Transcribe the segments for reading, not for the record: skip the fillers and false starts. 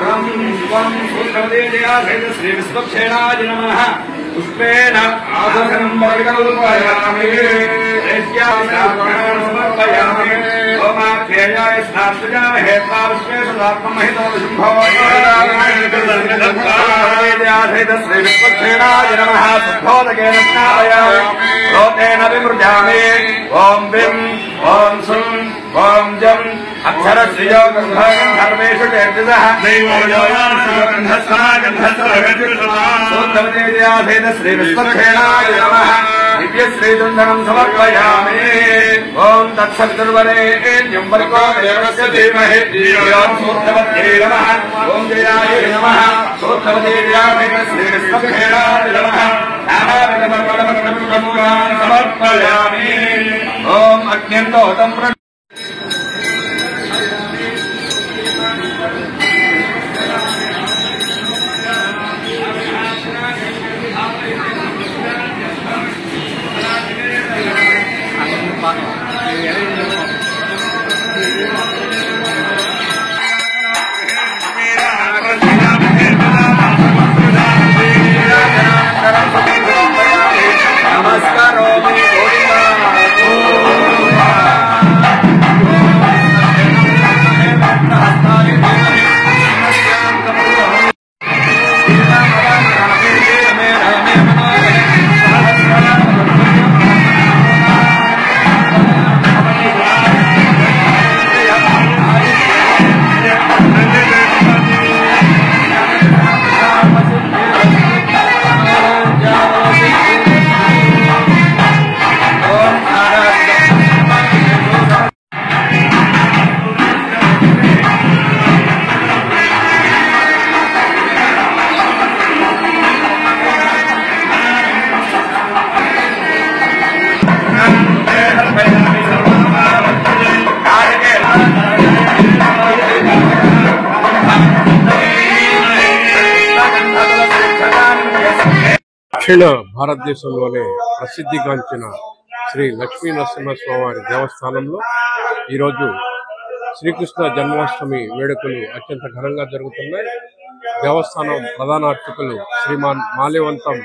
रं त्वं सूत्रवदे जयाधैर्य श्री विश्वक्षेणाय नमः पुष्पेण आसनं वर्गकल्पयामि समर्पयामि ओमाख्येयाय स्नात्मजामहे तावस्मेषदात्ममहितो शुम्भोजयाधैर्य श्री विश्वक्षेणाय नमः शुद्धोदकेन स्नापयामि लोकेन विमृजामि ओं विं ओं सुं ओं जं अक्षरश्रियो गन्धर्वेषु चेतसः सूत्रवदेयाधेन श्री विश्वक्षेणाय नमः दिव्यश्रीदुन्दनं समर्पयामि ओं तत्सवितुर्वरेण्यं भर्गो देवस्य धीमहि धियो सूत्रवत्यै नमः ओं जयाय नमः सूत्रवदेयाधेन श्री विश्वक्षेणाय नमः नानाविधमङ्गलमङ्गलमूलान् समर्पयामि ओं अग्न्यन्तोतं దక్షిణ భారతదేశంలోనే ప్రసిద్ధిగాంచిన శ్రీ లక్ష్మీ నరసింహస్వామి దేవస్థానంలో ఈరోజు శ్రీకృష్ణ జన్మాష్టమి వేడుకలు అత్యంత ఘనంగా జరుగుతున్నాయి. దేవస్థానం ప్రధాన అర్చకులు శ్రీమాన్ మాల్యవంతం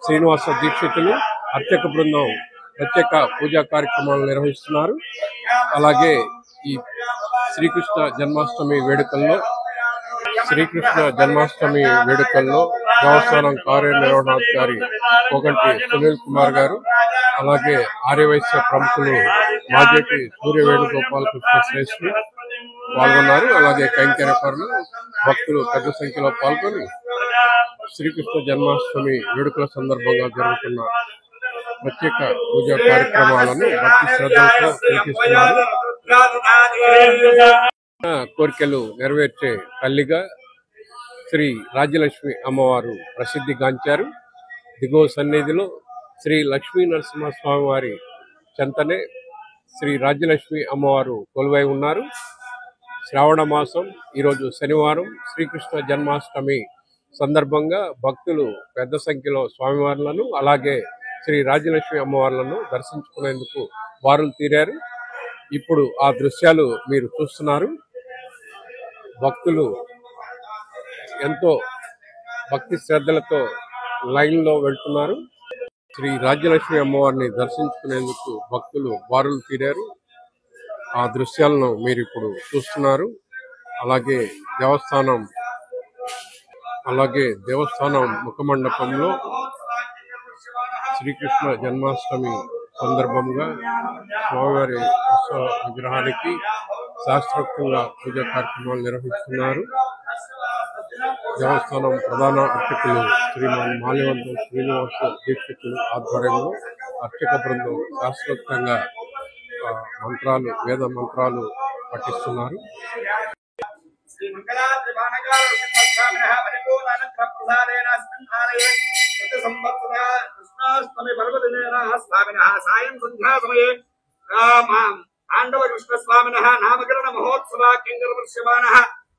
శ్రీనివాస దీక్షితులు అర్చక బృందం ప్రత్యేక పూజా కార్యక్రమాలు నిర్వహిస్తున్నారు. అలాగే ఈ శ్రీకృష్ణ జన్మాష్టమి వేడుకల్లో దేవస్థానం కార్యనిర్వహణాధికారి కోగంటి సునీల్ కుమార్ గారు, అలాగే ఆర్యవైశ్య ప్రముఖులు మాజేటి సూర్య వేణుగోపాల్ కృష్ణ శ్రేష్ఠులు పాల్గొన్నారు. అలాగే కైంకర్యకారులు భక్తులు పెద్ద సంఖ్యలో పాల్గొని శ్రీకృష్ణ జన్మాష్టమి వేడుకల సందర్భంగా జరుగుతున్న ప్రత్యేక పూజా కార్యక్రమాలను భక్తి శ్రద్ధలతో నిర్వహిస్తున్నారు. కోరికలు నెరవేర్చే తల్లిగా శ్రీ రాజ్యలక్ష్మి అమ్మవారు ప్రసిద్ధిగాంచారు. దిగువ సన్నిధిలో శ్రీ లక్ష్మీ నరసింహస్వామి వారి చెంతనే శ్రీ రాజ్యలక్ష్మి అమ్మవారు కొలువై ఉన్నారు. శ్రావణ మాసం ఈరోజు శనివారం శ్రీకృష్ణ జన్మాష్టమి సందర్భంగా భక్తులు పెద్ద సంఖ్యలో స్వామివార్లను అలాగే శ్రీ రాజ్యలక్ష్మి అమ్మవార్లను దర్శించుకునేందుకు బారులు తీరారు. ఇప్పుడు ఆ దృశ్యాలు మీరు చూస్తున్నారు. భక్తులు ఎంతో భక్తి శ్రద్ధలతో లైన్లో వెళ్తున్నారు. శ్రీ రాజ్యలక్ష్మి అమ్మవారిని దర్శించుకునేందుకు భక్తులు బారులు తీరారు. ఆ దృశ్యాలను మీరు ఇప్పుడు చూస్తున్నారు. అలాగే దేవస్థానం ముఖమండపంలో శ్రీకృష్ణ జన్మాష్టమి సందర్భంగా స్వామివారి విగ్రహానికి శాస్త్రోక్తంగా పూజా కార్యక్రమాలు నిర్వహిస్తున్నారు. దేవస్థానం ప్రధాన అర్చకులు శ్రీమాన్ మాల్యవంతం శ్రీనివాస దీక్షితులు ఆధ్వర్యంలో అర్చక బృందం శాస్త్రోక్తంగా వేద మంత్రాలు పఠిస్తున్నారు. पांडव कृष्ण स्वामिन नामकरण महोत्सव किंकरवर्ष्यमाण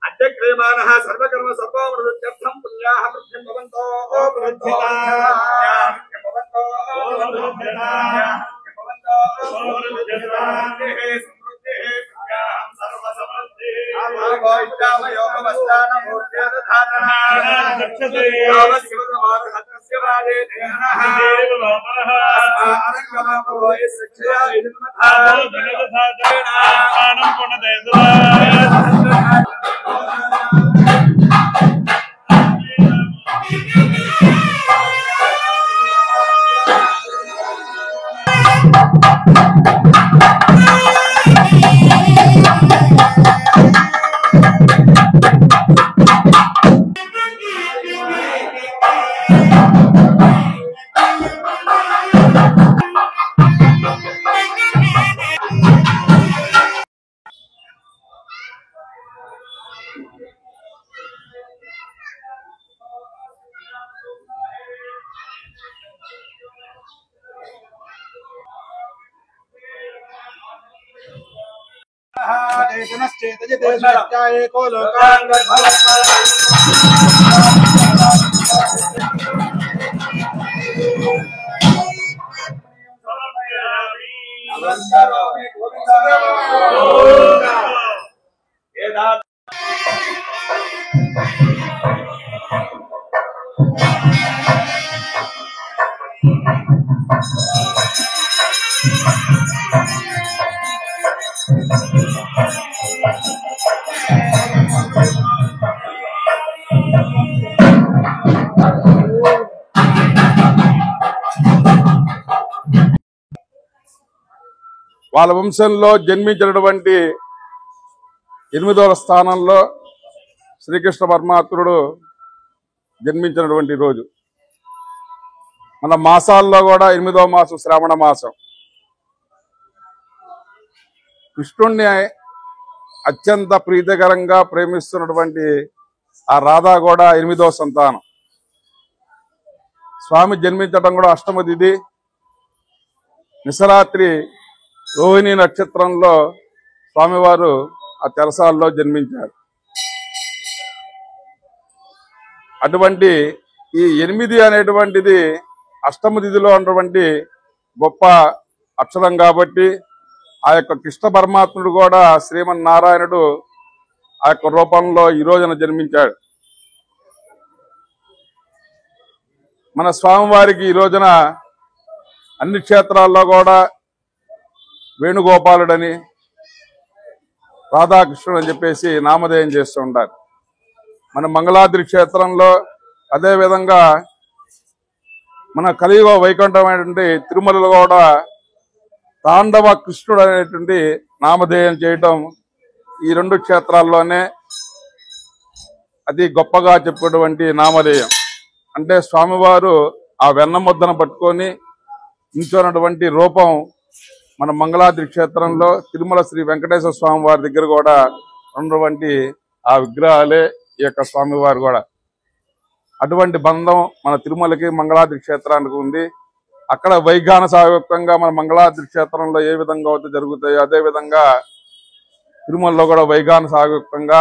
अद्यक्रियमाण सर्वकर्म सर्वमृत्यर्थम पुण्याः वृद्धिं भवन्तो వాళ్ళ వంశంలో జన్మించినటువంటి 8వ స్థానంలో శ్రీకృష్ణ పరమాత్ముడు జన్మించినటువంటి రోజు. మన మాసాల్లో కూడా 8వ మాసం శ్రావణ మాసం. కృష్ణుణ్ణి అత్యంత ప్రీతికరంగా ప్రేమిస్తున్నటువంటి ఆ రాధా కూడా 8వ సంతానం. స్వామి జన్మించడం కూడా అష్టమ తిథి నిశరాత్రి రోహిణి నక్షత్రంలో స్వామివారు ఆ తెరసాల్లో జన్మించారు. అటువంటి ఈ 8 అనేటువంటిది అష్టమ తిథిలో ఉన్నటువంటి గొప్ప అక్షరం కాబట్టి ఆ యొక్క కృష్ణ పరమాత్ముడు కూడా శ్రీమన్నారాయణుడు ఆ యొక్క రూపంలో ఈ రోజున జన్మించాడు. మన స్వామివారికి ఈ రోజున అన్ని క్షేత్రాల్లో కూడా వేణుగోపాలుడని రాధాకృష్ణుడు అని చెప్పేసి నామధేయం చేస్తూ ఉంటారు. మన మంగళాద్రి క్షేత్రంలో అదేవిధంగా మన కలియుగ వైకుంఠమైనటువంటి తిరుమలలో కూడా తాండవ కృష్ణుడు అనేటువంటి నామధేయం చేయటం ఈ 2 క్షేత్రాల్లోనే అతి గొప్పగా చెప్పేటువంటి నామధేయం. అంటే స్వామివారు ఆ వెన్నముద్దను పట్టుకొని నిల్చున్నటువంటి రూపం మన మంగళాద్రి క్షేత్రంలో తిరుమల శ్రీ వెంకటేశ్వర స్వామి వారి దగ్గర కూడా ఉన్నటువంటి ఆ విగ్రహాలే ఈ యొక్క స్వామివారు కూడా. అటువంటి బంధం మన తిరుమలకి మంగళాద్రి క్షేత్రానికి ఉంది. అక్కడ వైఘాన సాయుక్తంగా మన మంగళాద్రి క్షేత్రంలో ఏ విధంగా అయితే జరుగుతాయో అదేవిధంగా తిరుమలలో కూడా వైఘాన సాయుక్తంగా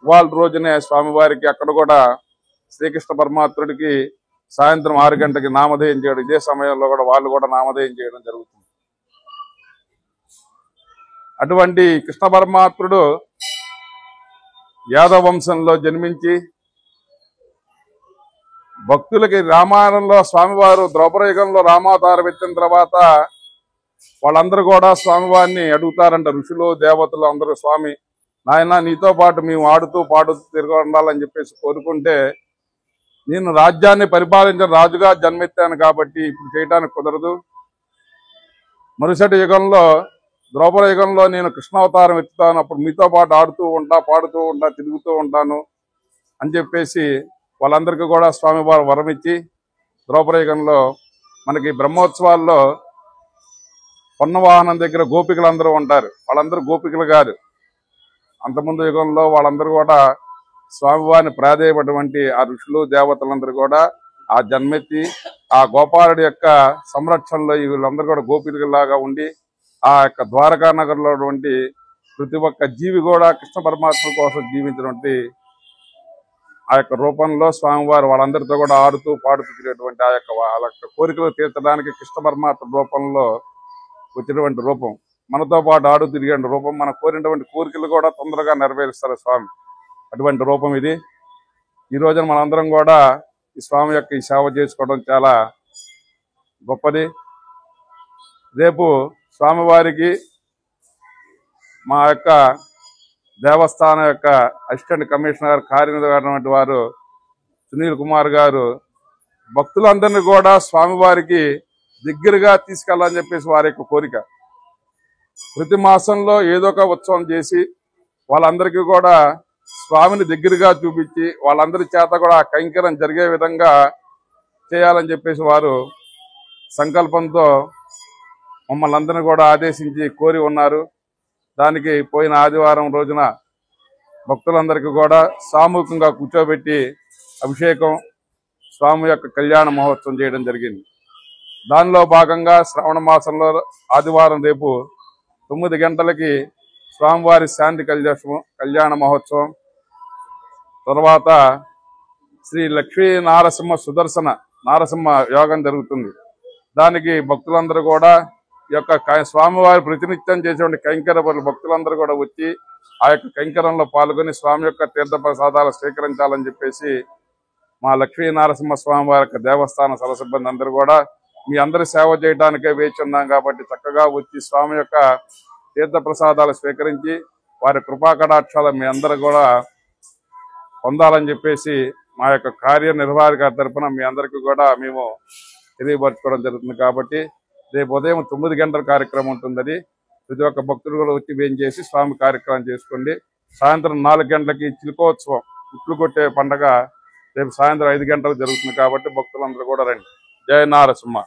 ఇవాళ రోజునే స్వామివారికి అక్కడ కూడా శ్రీకృష్ణ పరమాత్ముడికి సాయంత్రం 6 గంటలకి నామధేయం చేయడం, ఇదే సమయంలో కూడా వాళ్ళు కూడా నామధేయం చేయడం జరుగుతుంది. అటువంటి కృష్ణ పరమాత్ముడు యాదవ వంశంలో జన్మించి భక్తులకి రామాయణంలో స్వామివారు ద్రౌపదయుగంలో రామావతారం ఎత్తిన తర్వాత వాళ్ళందరూ కూడా స్వామివారిని అడుగుతారంట. ఋషులు దేవతలు అందరూ, స్వామి నాయన నీతో పాటు మేము ఆడుతూ పాడుతూ తిరిగి ఉండాలని చెప్పేసి కోరుకుంటే, నేను రాజ్యాన్ని పరిపాలించిన రాజుగా జన్మెత్తాను కాబట్టి ఇప్పుడు చేయడానికి కుదరదు. మరుసటి యుగంలో ద్రౌపద యుగంలో నేను కృష్ణావతారం ఎత్తుతాను, అప్పుడు మీతో పాటు ఆడుతూ ఉంటా పాడుతూ ఉంటా తిరుగుతూ ఉంటాను అని చెప్పేసి వాళ్ళందరికీ కూడా స్వామివారు వరం ఇచ్చి ద్రౌపద యుగంలో మనకి బ్రహ్మోత్సవాల్లో పొన్నవాహనం దగ్గర గోపికలందరూ ఉంటారు. వాళ్ళందరూ గోపికలు కాదు. అంతకుముందు యుగంలో వాళ్ళందరూ కూడా స్వామివారిని ప్రాధేయపటువంటి ఆ ఋషులు దేవతలందరూ కూడా ఆ జన్మెత్తి ఆ గోపాలుడి యొక్క సంరక్షణలో వీళ్ళందరూ కూడా గోపికలాగా ఉండి ఆ యొక్క ద్వారకా నగర్లో ప్రతి ఒక్క జీవి కూడా కృష్ణ పరమాత్మ కోసం జీవించినటువంటి ఆ యొక్క రూపంలో స్వామివారు వాళ్ళందరితో కూడా ఆడుతూ పాడుతూ తిరిగేటువంటి ఆ యొక్క వాళ్ళ యొక్క కోరికలు తీర్చడానికి కృష్ణ పరమాత్మ రూపంలో వచ్చినటువంటి రూపం. మనతో పాటు ఆడు తిరిగే రూపం, మన కోరినటువంటి కోరికలు కూడా తొందరగా నెరవేరుస్తారు స్వామి. అటువంటి రూపం ఇది. ఈ రోజున మనందరం కూడా ఈ స్వామి యొక్క ఈ సేవ చేసుకోవడం చాలా గొప్పది. రేపు స్వామివారికి మా యొక్క దేవస్థానం యొక్క అసిస్టెంట్ కమిషనర్ కార్యనిర్వహణ వారు సునీల్ కుమార్ గారు భక్తులందరినీ కూడా స్వామివారికి దగ్గరగా తీసుకెళ్లాలని చెప్పేసి వారి యొక్క కోరిక. ప్రతి మాసంలో ఏదో ఒక ఉత్సవం చేసి వాళ్ళందరికీ కూడా స్వామిని దగ్గరగా చూపించి వాళ్ళందరి చేత కూడా కైంకర్యం జరిగే విధంగా చేయాలని చెప్పేసి వారు సంకల్పంతో మమ్మల్ని అందరినీ కూడా ఆదేశించి కోరి ఉన్నారు. దానికి పోయిన ఆదివారం రోజున భక్తులందరికీ కూడా సామూహికంగా కూర్చోబెట్టి అభిషేకం, స్వామి యొక్క కళ్యాణ మహోత్సవం చేయడం జరిగింది. దానిలో భాగంగా శ్రావణ మాసంలో ఆదివారం రేపు 9 గంటలకి స్వామివారి శాంతి కళ్యాణ మహోత్సవం, తర్వాత శ్రీ లక్ష్మీ నారసింహ సుదర్శన నారసింహ యోగం జరుగుతుంది. దానికి భక్తులందరూ కూడా ఈ యొక్క స్వామివారి ప్రతినిత్యం చేసేటువంటి కైంకర్య భక్తులందరూ కూడా వచ్చి ఆ యొక్క కైంకర్యంలో పాల్గొని స్వామి యొక్క తీర్థ ప్రసాదాలు స్వీకరించాలని చెప్పేసి మా లక్ష్మీ నారసింహ స్వామి వారి యొక్క దేవస్థాన సరసిబ్బంది అందరూ కూడా మీ అందరి సేవ చేయడానికే వేచి ఉన్నాం కాబట్టి చక్కగా వచ్చి స్వామి యొక్క తీర్థ ప్రసాదాలు స్వీకరించి వారి కృపాకటాక్షాలు మీ అందరూ కూడా పొందాలని చెప్పేసి మా యొక్క కార్యనిర్వాహక తరఫున మీ అందరికీ కూడా మేము తెలియపరచుకోవడం జరుగుతుంది. కాబట్టి రేపు ఉదయం 9 గంటల కార్యక్రమం ఉంటుందని ప్రతి ఒక్క భక్తులు కూడా వచ్చి వేయం చేసి స్వామి కార్యక్రమం చేసుకోండి. సాయంత్రం 4 గంటలకి చిలుకోత్సవం, ఉట్లు కొట్టే పండగ రేపు సాయంత్రం 5 గంటలకు జరుగుతుంది. కాబట్టి భక్తులందరూ కూడా రండి. జయ నారసింహ.